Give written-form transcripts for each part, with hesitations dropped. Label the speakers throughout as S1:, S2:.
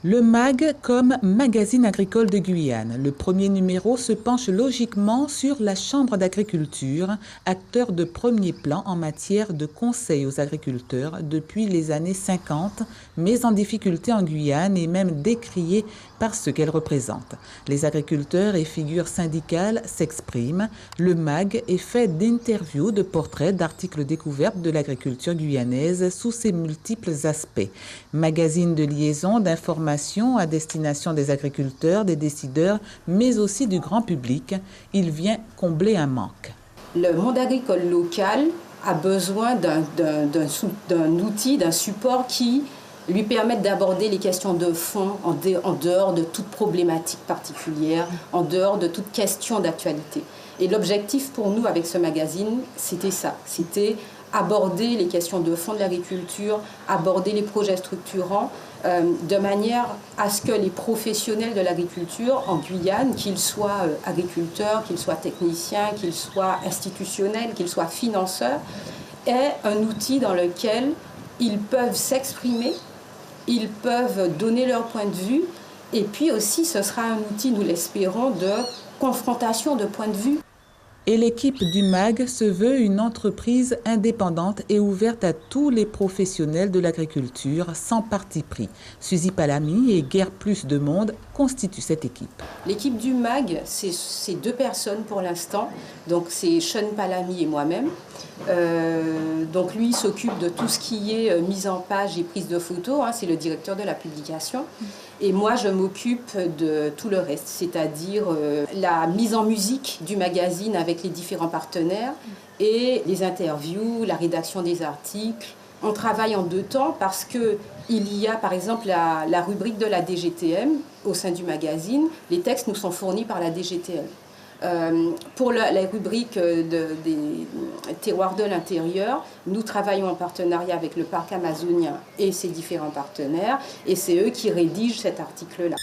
S1: Le MAG comme magazine agricole de Guyane. Le premier numéro se penche logiquement sur la Chambre d'agriculture, acteur de premier plan en matière de conseil aux agriculteurs depuis les années 50, mais en difficulté en Guyane et même décriée par ce qu'elle représente. Les agriculteurs et figures syndicales s'expriment. Le MAG est fait d'interviews, de portraits, d'articles découvertes de l'agriculture guyanaise sous ses multiples aspects. Magazine de liaison, d'information à destination des agriculteurs, des décideurs, mais aussi du grand public. Il vient combler un manque.
S2: Le monde agricole local a besoin d'un outil, d'un support qui lui permette d'aborder les questions de fond en dehors de toute problématique particulière, en dehors de toute question d'actualité. Et l'objectif pour nous avec ce magazine, c'était ça, c'était aborder les questions de fond de l'agriculture, aborder les projets structurants, de manière à ce que les professionnels de l'agriculture en Guyane, qu'ils soient agriculteurs, qu'ils soient techniciens, qu'ils soient institutionnels, qu'ils soient financeurs, aient un outil dans lequel ils peuvent s'exprimer, ils peuvent donner leur point de vue, et puis aussi ce sera un outil, nous l'espérons, de confrontation de points de vue.
S1: Et l'équipe du MAG se veut une entreprise indépendante et ouverte à tous les professionnels de l'agriculture, sans parti pris. Suzy Palamy et Guerre Plus de Monde constituent cette équipe.
S2: L'équipe du MAG, c'est deux personnes pour l'instant. Donc c'est Sean Palamy et moi-même. Donc lui s'occupe de tout ce qui est mise en page et prise de photos, c'est le directeur de la publication. Et moi je m'occupe de tout le reste, c'est-à-dire la mise en musique du magazine avec les différents partenaires et les interviews, la rédaction des articles. On travaille en deux temps parce qu'il y a par exemple la rubrique de la DGTM au sein du magazine. Les textes nous sont fournis par la DGTM. Pour la rubrique des terroirs de l'intérieur, nous travaillons en partenariat avec le parc amazonien et ses différents partenaires, et c'est eux qui rédigent cet article-là.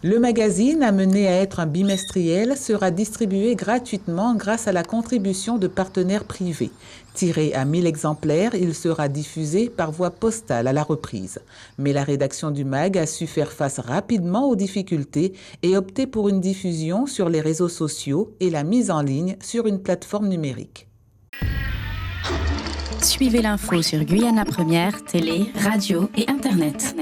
S1: Le magazine, amené à être un bimestriel, sera distribué gratuitement grâce à la contribution de partenaires privés. Tiré à 1000 exemplaires, il sera diffusé par voie postale à la reprise. Mais la rédaction du MAG a su faire face rapidement aux difficultés et opter pour une diffusion sur les réseaux sociaux et la mise en ligne sur une plateforme numérique.
S3: Suivez l'info sur Guyana Première, télé, radio et Internet.